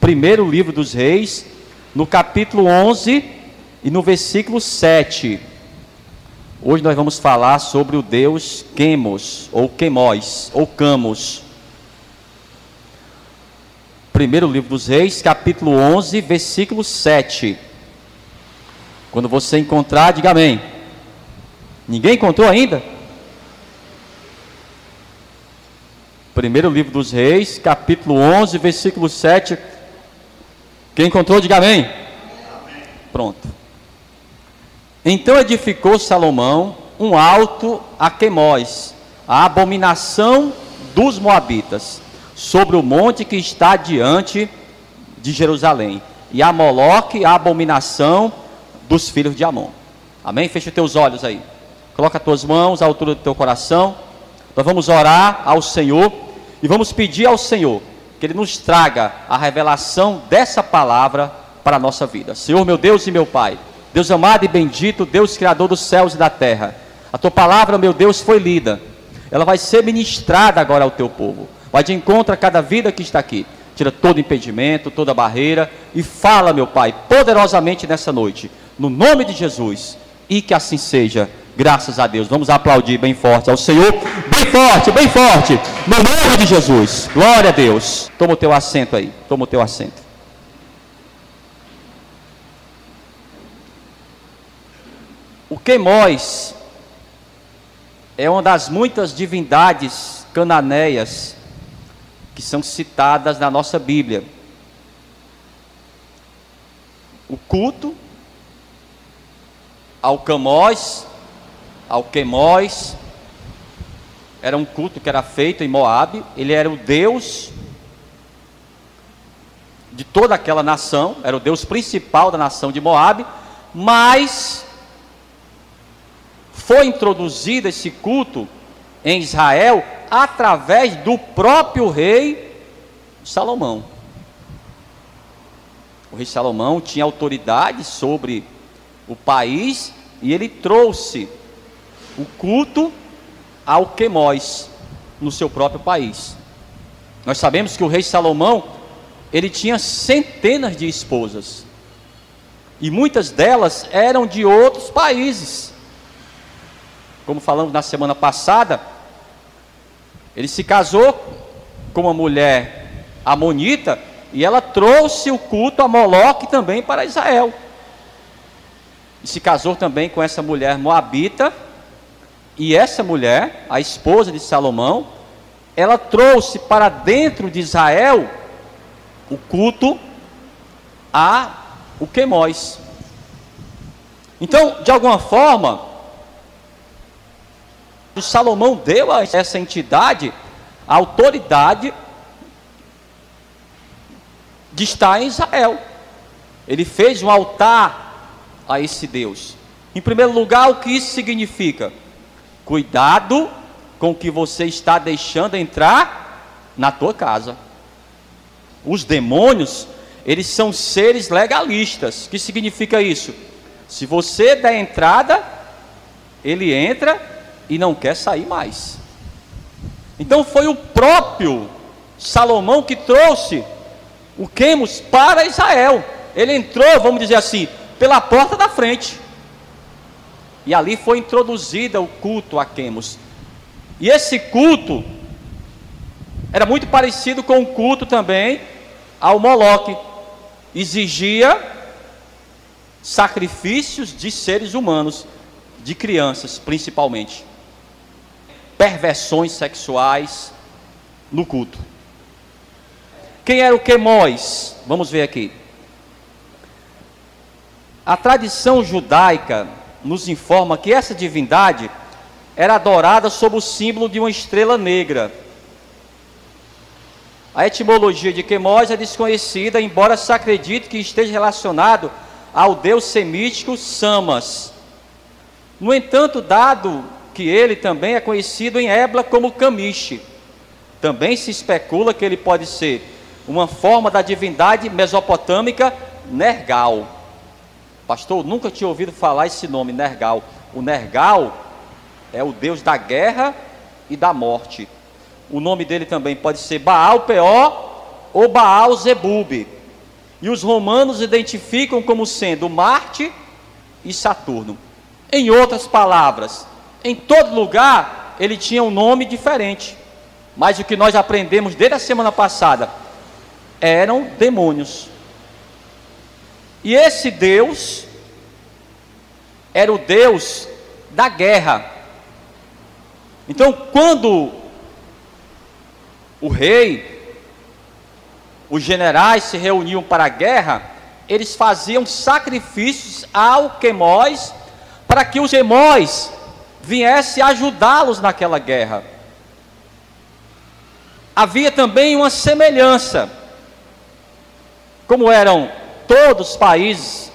Primeiro livro dos Reis, no capítulo 11 e no versículo 7. Hoje nós vamos falar sobre o Deus Quemos, ou Quemós, ou Camos. Primeiro livro dos Reis, capítulo 11, versículo 7. Quando você encontrar, diga amém. Ninguém encontrou ainda? Primeiro livro dos Reis, capítulo 11, versículo 7. Quem encontrou, diga amém. Pronto. Então edificou Salomão um alto a Quemós, a abominação dos moabitas, sobre o monte que está diante de Jerusalém, e a Moloque, a abominação dos filhos de Amon. Amém? Fecha os teus olhos aí, coloca as tuas mãos à altura do teu coração. Nós vamos orar ao Senhor e vamos pedir ao Senhor que Ele nos traga a revelação dessa palavra para a nossa vida. Senhor, meu Deus e meu Pai, Deus amado e bendito, Deus criador dos céus e da terra, a tua palavra, meu Deus, foi lida, ela vai ser ministrada agora ao teu povo. Vai de encontro a cada vida que está aqui. Tira todo impedimento, toda barreira e fala, meu Pai, poderosamente nessa noite, no nome de Jesus, e que assim seja, graças a Deus. Vamos aplaudir bem forte ao Senhor, bem forte, no nome de Jesus. Glória a Deus. Toma o teu assento aí, toma o teu assento. O Quemós é uma das muitas divindades cananeias que são citadas na nossa Bíblia. O culto ao Quemós, era um culto que era feito em Moabe. Ele era o Deus de toda aquela nação, era o Deus principal da nação de Moabe, mas foi introduzido esse culto em Israel através do próprio rei Salomão. O rei Salomão tinha autoridade sobre o país e ele trouxe o culto ao Quemós no seu próprio país. Nós sabemos que o rei Salomão, ele tinha centenas de esposas e muitas delas eram de outros países. Como falamos na semana passada, ele se casou com uma mulher amonita e ela trouxe o culto a Moloque também para Israel. E se casou também com essa mulher moabita, e essa mulher, a esposa de Salomão, ela trouxe para dentro de Israel o culto ao Quemós. Então, de alguma forma, o Salomão deu a essa entidade a autoridade de estar em Israel. Ele fez um altar a esse Deus. Em primeiro lugar, o que isso significa? Cuidado com o que você está deixando entrar na tua casa. Os demônios, eles são seres legalistas. O que significa isso? Se você der entrada, ele entra e não quer sair mais. Então foi o próprio Salomão que trouxe o Quemos para Israel. Ele entrou, vamos dizer assim, pela porta da frente, e ali foi introduzida o culto a Quemos. E esse culto era muito parecido com o culto também ao Moloque. Exigia sacrifícios de seres humanos, de crianças principalmente, perversões sexuais no culto. Quem era o Quemós? Vamos ver aqui. A tradição judaica nos informa que essa divindade era adorada sob o símbolo de uma estrela negra. A etimologia de Quemós é desconhecida, embora se acredite que esteja relacionado ao deus semítico Samas. No entanto, dado que ele também é conhecido em Ebla como Camiche, também se especula que ele pode ser uma forma da divindade mesopotâmica Nergal. Pastor, nunca tinha ouvido falar esse nome, Nergal. O Nergal é o deus da guerra e da morte. O nome dele também pode ser Baal Peor ou Baal Zebub. e os romanos identificam como sendo Marte e Saturno. Em outras palavras, em todo lugar ele tinha um nome diferente, mas o que nós aprendemos desde a semana passada eram demônios. E esse Deus era o Deus da guerra. Então, quando o rei, os generais se reuniam para a guerra, eles faziam sacrifícios a alquemós, para que os alquemós viessem ajudá-los naquela guerra. Havia também uma semelhança, como eram todos os países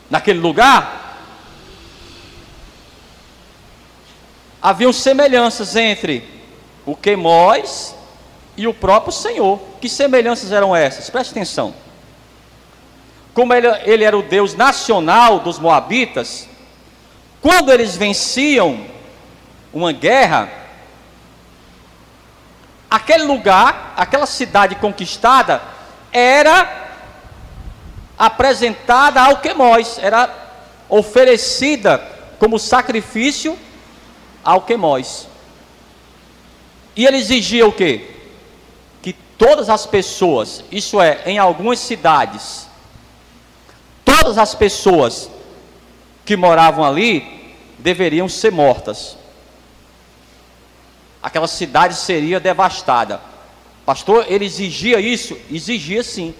naquele lugar, haviam semelhanças entre o Quemós e o próprio Senhor. Que semelhanças eram essas? Preste atenção. Como ele era o Deus nacional dos Moabitas, quando eles venciam uma guerra, aquele lugar, aquela cidade conquistada, era apresentada ao Quemós, era oferecida como sacrifício ao Quemós. E ele exigia o quê? Que todas as pessoas, isso é, em algumas cidades, todas as pessoas que moravam ali deveriam ser mortas. Aquela cidade seria devastada. Pastor, ele exigia isso? Exigia sim.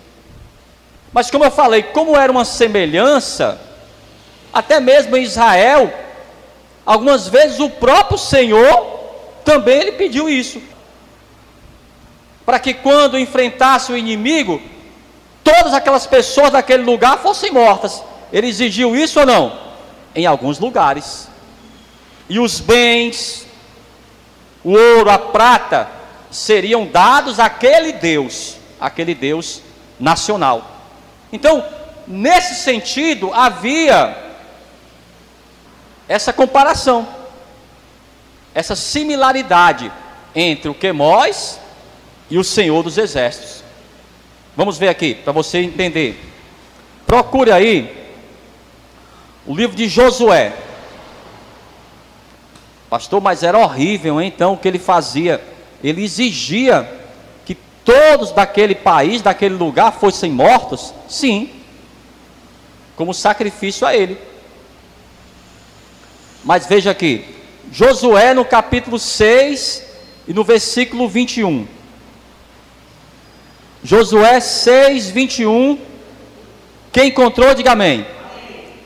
Mas como eu falei, como era uma semelhança, até mesmo em Israel, algumas vezes o próprio Senhor também ele pediu isso, para que quando enfrentasse o inimigo, todas aquelas pessoas daquele lugar fossem mortas. Ele exigiu isso ou não? Em alguns lugares. E os bens, o ouro, a prata, seriam dados àquele Deus nacional. Então, nesse sentido, havia essa comparação, essa similaridade entre o Quemós e o Senhor dos Exércitos. Vamos ver aqui, para você entender. Procure aí o livro de Josué. Pastor, mas era horrível, hein? Então, o que ele fazia? Ele exigia que todos daquele país, daquele lugar, fossem mortos? Sim, como sacrifício a ele. Mas veja aqui, Josué no capítulo 6 e no versículo 21. Josué 6, 21. Quem encontrou, diga amém.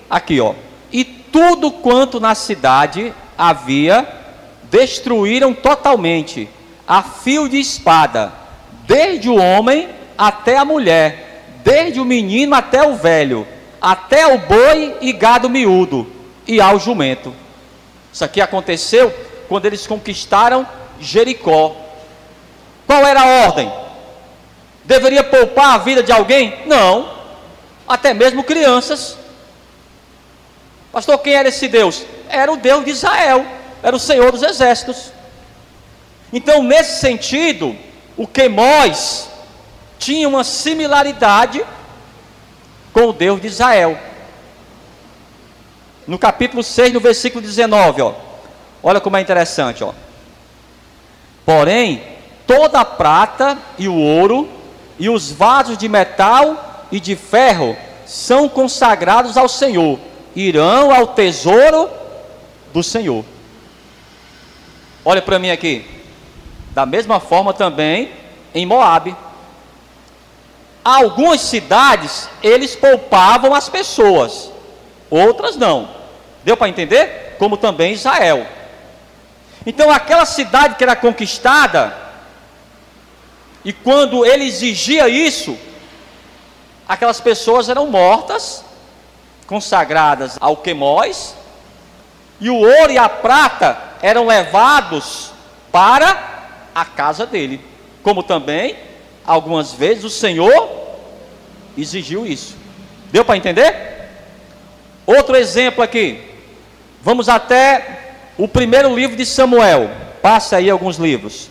Aqui, ó. E tudo quanto na cidade havia, destruíram totalmente, a fio de espada, desde o homem até a mulher, desde o menino até o velho, até o boi e gado miúdo, e ao jumento. Isso aqui aconteceu quando eles conquistaram Jericó. Qual era a ordem? Deveria poupar a vida de alguém? Não, até mesmo crianças. Pastor, quem era esse Deus? Era o Deus de Israel, era o Senhor dos Exércitos. Então, nesse sentido, o Quemós tinha uma similaridade com o Deus de Israel. No capítulo 6, no versículo 19, ó. Olha como é interessante, ó. Porém, toda a prata e o ouro e os vasos de metal e de ferro são consagrados ao Senhor, irão ao tesouro do Senhor. Olha para mim aqui. Da mesma forma também em Moabe. Algumas cidades eles poupavam as pessoas, outras não. Deu para entender? Como também Israel. Então aquela cidade que era conquistada, e quando ele exigia isso, aquelas pessoas eram mortas, consagradas ao Quemós, e o ouro e a prata eram levados para a casa dele. Como também, algumas vezes, o Senhor exigiu isso. Deu para entender? Outro exemplo aqui. Vamos até o primeiro livro de Samuel. Passa aí alguns livros.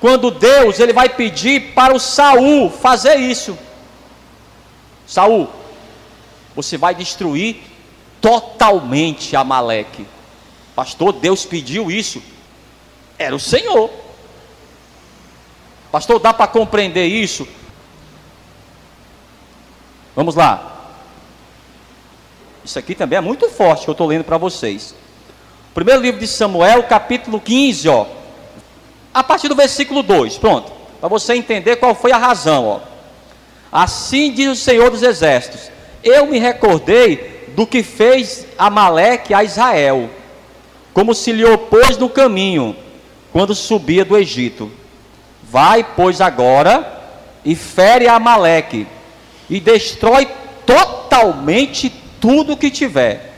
quando Deus ele vai pedir para o Saul fazer isso. Saul, você vai destruir totalmente Amaleque. Pastor, Deus pediu isso. Era o Senhor. Pastor, dá para compreender isso? Vamos lá. Isso aqui também é muito forte que eu estou lendo para vocês. Primeiro livro de Samuel, capítulo 15, ó. A partir do versículo 2, pronto. Para você entender qual foi a razão, ó. Assim diz o Senhor dos Exércitos: eu me recordei do que fez Amaleque a Israel, como se lhe opôs no caminho, quando subia do Egito. Vai, pois, agora, e fere a Amaleque, e destrói totalmente tudo que tiver,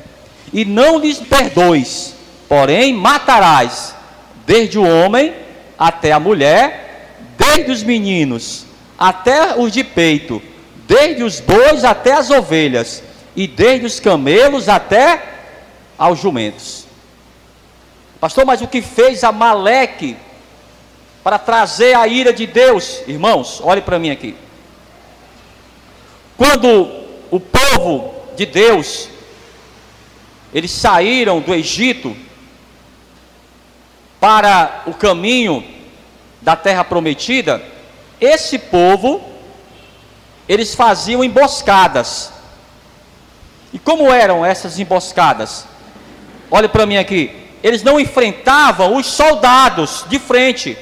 e não lhes perdoes, porém matarás, desde o homem até a mulher, desde os meninos até os de peito, desde os bois até as ovelhas, e desde os camelos até aos jumentos. Pastor, mas o que fez Amaleque para trazer a ira de Deus? Irmãos, olhe para mim aqui. Quando o povo de Deus, eles saíram do Egito para o caminho da terra prometida, esse povo, eles faziam emboscadas. E como eram essas emboscadas? Olhe para mim aqui. Eles não enfrentavam os soldados de frente.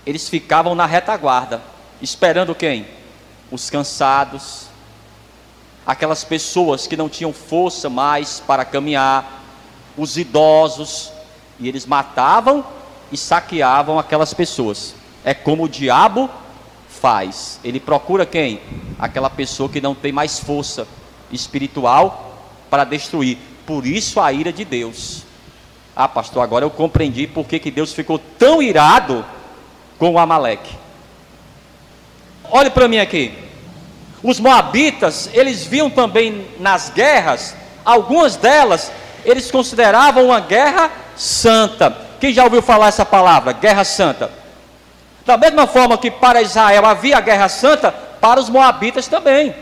Eles ficavam na retaguarda, esperando quem? Os cansados, aquelas pessoas que não tinham força mais para caminhar, os idosos, e eles matavam e saqueavam aquelas pessoas. É como o diabo faz. Ele procura quem? Aquela pessoa que não tem mais força espiritual para destruir. Por isso a ira de Deus. Ah, pastor, agora eu compreendi por que Deus ficou tão irado com o Amaleque. Olhe para mim aqui. Os moabitas, eles viam também nas guerras, algumas delas, eles consideravam uma guerra santa. Quem já ouviu falar essa palavra, guerra santa? Da mesma forma que para Israel havia a guerra santa, para os moabitas também.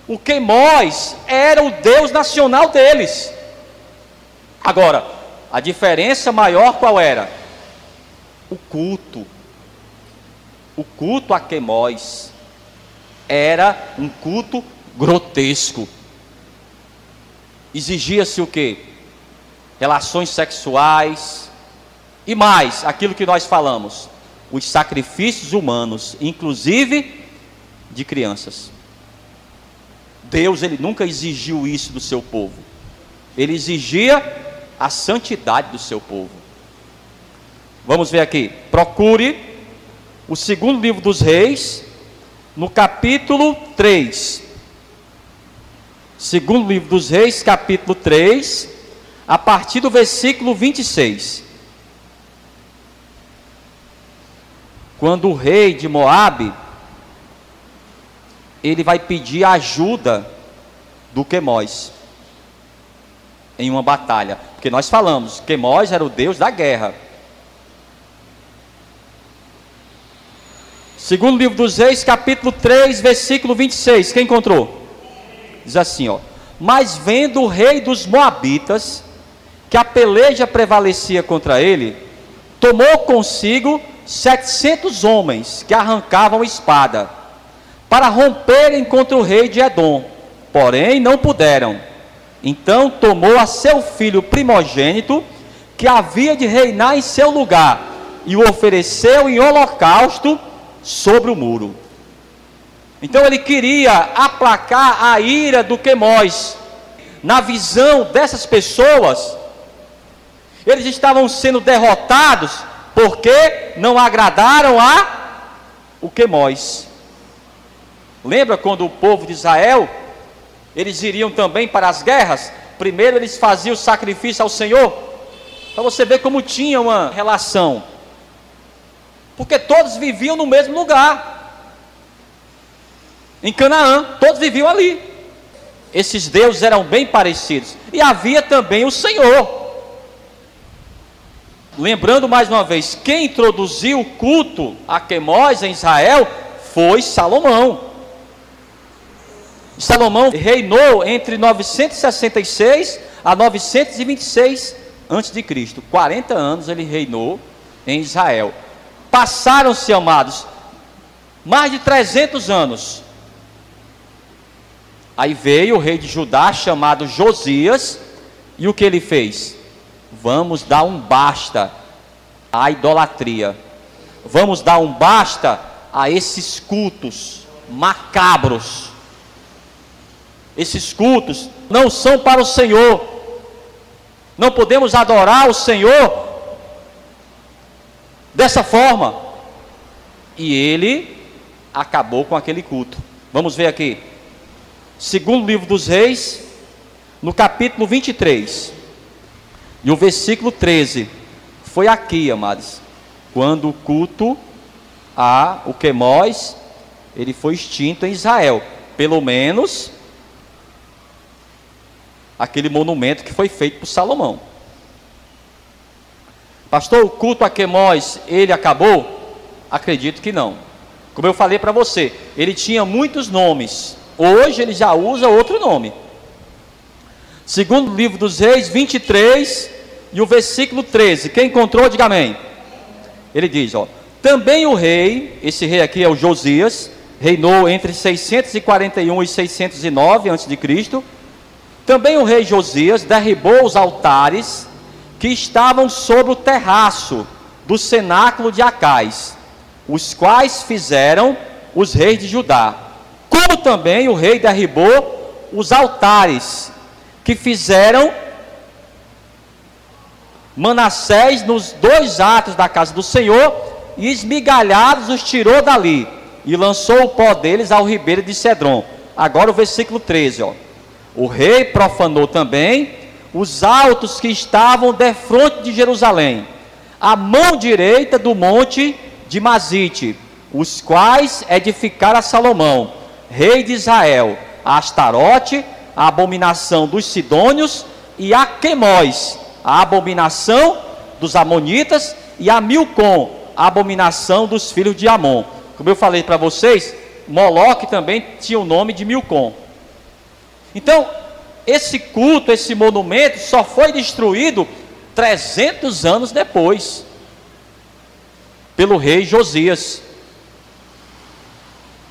O Quemós era o Deus nacional deles. Agora, a diferença maior qual era? O culto. O culto a Quemós era um culto grotesco. Exigia-se o quê? Relações sexuais e mais, aquilo que nós falamos, os sacrifícios humanos, inclusive de crianças. Deus, ele nunca exigiu isso do seu povo. Ele exigia a santidade do seu povo. Vamos ver aqui. Procure o segundo livro dos Reis, no capítulo 3. Segundo livro dos Reis, capítulo 3, a partir do versículo 26. Quando o rei de Moabe, ele vai pedir a ajuda do Quemós em uma batalha, porque nós falamos, Quemós era o deus da guerra. Segundo livro dos Reis, capítulo 3, versículo 26, quem encontrou? Diz assim, ó: mas vendo o rei dos Moabitas, que a peleja prevalecia contra ele, tomou consigo 700 homens que arrancavam espada, para romperem contra o rei de Edom, porém não puderam. Então tomou a seu filho primogênito, que havia de reinar em seu lugar, e o ofereceu em holocausto sobre o muro. Então ele queria aplacar a ira do Quemós. Na visão dessas pessoas, eles estavam sendo derrotados porque não agradaram a o Quemós. Lembra quando o povo de Israel, eles iriam também para as guerras? Primeiro eles faziam o sacrifício ao Senhor, para você ver como tinha uma relação, porque todos viviam no mesmo lugar, em Canaã, todos viviam ali. Esses deuses eram bem parecidos, e havia também o Senhor. lembrando mais uma vez, quem introduziu o culto a Quemós em Israel foi Salomão. Salomão reinou entre 966 a 926 a.C. 40 anos ele reinou em Israel. Passaram-se, amados, mais de 300 anos. Aí veio o rei de Judá, chamado Josias, e o que ele fez? Vamos dar um basta à idolatria. Vamos dar um basta a esses cultos macabros. Esses cultos não são para o Senhor. Não podemos adorar o Senhor dessa forma. E ele acabou com aquele culto. Vamos ver aqui. Segundo livro dos Reis, no capítulo 23. E o versículo 13. Foi aqui, amados, quando o culto a o Quemós, ele foi extinto em Israel. Pelo menos aquele monumento que foi feito por Salomão. Pastor, o culto a Quemós, ele acabou? Acredito que não. Como eu falei para você, ele tinha muitos nomes. Hoje ele já usa outro nome. Segundo livro dos Reis, 23 e o versículo 13. Quem encontrou, diga amém. Ele diz, ó: também o rei, esse rei aqui é o Josias, reinou entre 641 e 609 a.C. Também o rei Josias derribou os altares que estavam sobre o terraço do cenáculo de Acais, os quais fizeram os reis de Judá. Como também o rei derribou os altares que fizeram Manassés nos 2 atos da casa do Senhor, e esmigalhados os tirou dali, e lançou o pó deles ao ribeiro de Cedron. Agora o versículo 13, ó. O rei profanou também os altos que estavam defronte de Jerusalém, à mão direita do monte de Mazite, os quais edificara Salomão, rei de Israel, a Astarote, a abominação dos Sidônios, e a Quemós, a abominação dos Amonitas, e a Milcom, a abominação dos filhos de Amon. Como eu falei para vocês, Moloque também tinha o nome de Milcom. Então, esse culto, esse monumento só foi destruído 300 anos depois, pelo rei Josias.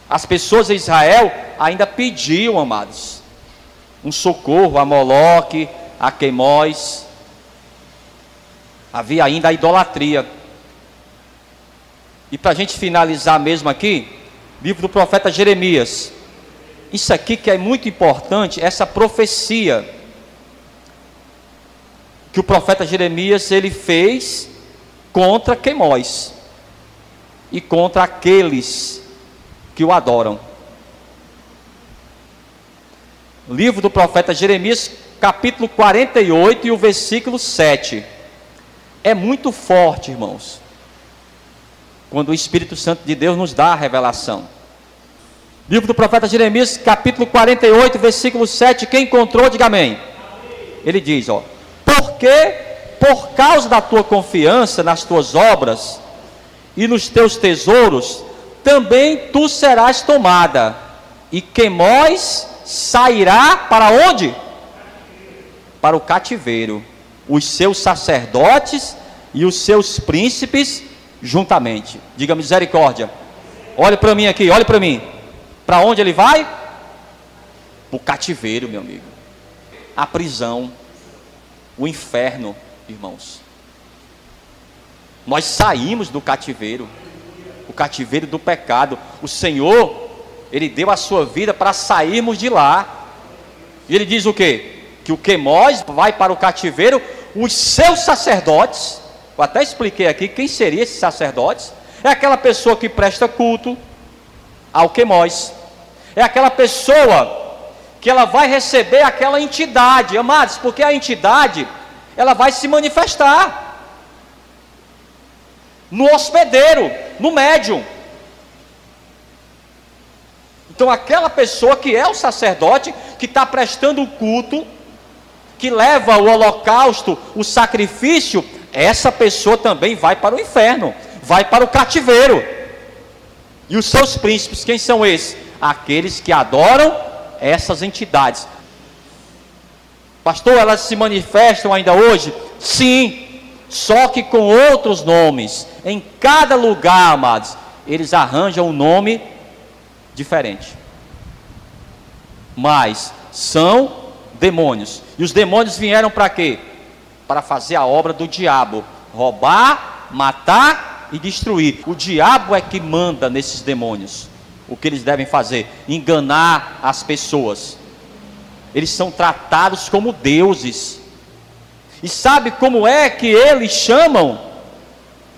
As pessoas em Israel ainda pediam, amados, um socorro a Moloque, a Quemós. Havia ainda a idolatria. E para a gente finalizar mesmo aqui, livro do profeta Jeremias. Isso aqui que é muito importante, essa profecia que o profeta Jeremias ele fez contra Quemós e contra aqueles que o adoram. Livro do profeta Jeremias, capítulo 48 e o versículo 7. É muito forte, irmãos, quando o Espírito Santo de Deus nos dá a revelação. Livro do profeta Jeremias, capítulo 48, versículo 7. Quem encontrou, diga amém. Ele diz, ó: porque por causa da tua confiança nas tuas obras e nos teus tesouros, também tu serás tomada, e Quemós sairá para onde? Para o cativeiro, os seus sacerdotes e os seus príncipes juntamente. Diga misericórdia. Olha para mim aqui, olha para mim. Para onde ele vai? Para o cativeiro, meu amigo. A prisão, o inferno, irmãos. Nós saímos do cativeiro, o cativeiro do pecado. O Senhor, Ele deu a sua vida para sairmos de lá. E Ele diz o quê? Que o Quemós vai para o cativeiro, os seus sacerdotes. Eu até expliquei aqui quem seriam esses sacerdotes. É aquela pessoa que presta culto ao Quemós. É aquela pessoa que ela vai receber aquela entidade, amados, porque a entidade, ela vai se manifestar no hospedeiro, no médium. Então aquela pessoa que é o sacerdote, que está prestando o culto, que leva o holocausto, o sacrifício, essa pessoa também vai para o inferno, vai para o cativeiro. E os seus príncipes, quem são esses? Aqueles que adoram essas entidades. Pastor, elas se manifestam ainda hoje? Sim, só que com outros nomes. Em cada lugar, amados, eles arranjam um nome diferente. Mas são demônios. E os demônios vieram para quê? Para fazer a obra do diabo: roubar, matar e destruir. O diabo é que manda nesses demônios o que eles devem fazer: enganar as pessoas. Eles são tratados como deuses. E sabe como é que eles chamam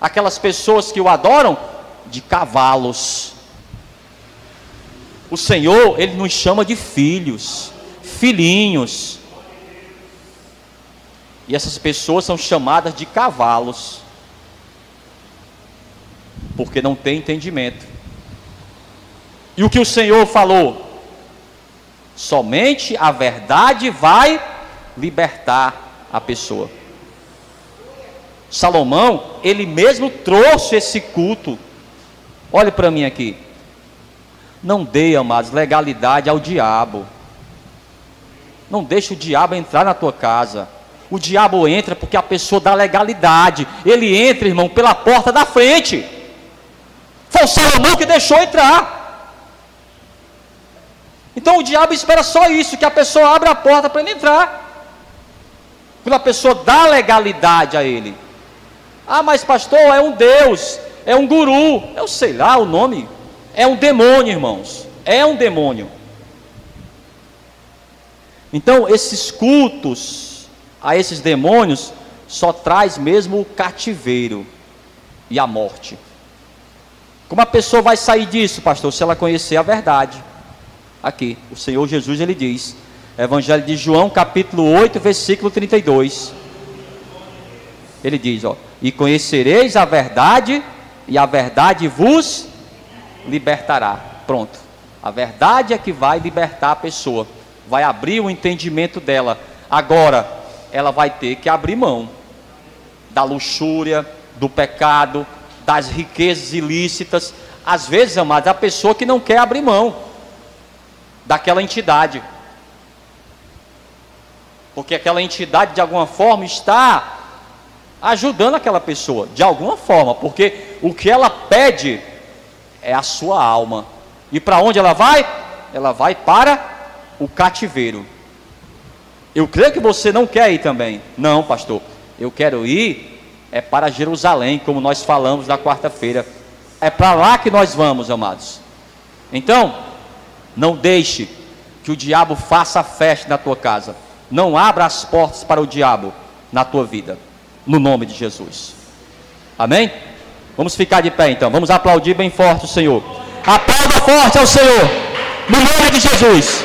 aquelas pessoas que o adoram? De cavalos. O Senhor, Ele nos chama de filhos, filhinhos. E essas pessoas são chamadas de cavalos, porque não tem entendimento. E o que o Senhor falou? Somente a verdade vai libertar a pessoa. Salomão, ele mesmo trouxe esse culto. Olhe para mim aqui. Não dê, amados, legalidade ao diabo. Não deixe o diabo entrar na tua casa. O diabo entra porque a pessoa dá legalidade. Ele entra, irmão, pela porta da frente. Foi o Salomão que deixou entrar. Então o diabo espera só isso, que a pessoa abra a porta para ele entrar. Quando a pessoa dá legalidade a ele. Ah, mas pastor, é um Deus, é um guru, eu sei lá o nome. É um demônio, irmãos. É um demônio. Então esses cultos a esses demônios só traz mesmo o cativeiro e a morte. Como a pessoa vai sair disso, pastor? Se ela conhecer a verdade. Aqui, o Senhor Jesus, ele diz, Evangelho de João, capítulo 8, versículo 32. Ele diz, ó: e conhecereis a verdade, e a verdade vos libertará. Pronto. A verdade é que vai libertar a pessoa, vai abrir o entendimento dela. Agora, ela vai ter que abrir mão da luxúria, do pecado, das riquezas ilícitas. Às vezes, amados, a pessoa que não quer abrir mão daquela entidade, porque aquela entidade de alguma forma está ajudando aquela pessoa, de alguma forma, porque o que ela pede é a sua alma. E para onde ela vai? Ela vai para o cativeiro. Eu creio que você não quer ir também. Não, pastor, eu quero ir para Jerusalém, como nós falamos na quarta-feira. É para lá que nós vamos, amados. Então, não deixe que o diabo faça festa na tua casa. Não abra as portas para o diabo na tua vida, no nome de Jesus. Amém? Vamos ficar de pé então. Vamos aplaudir bem forte o Senhor. Aplauda forte ao Senhor, no nome de Jesus.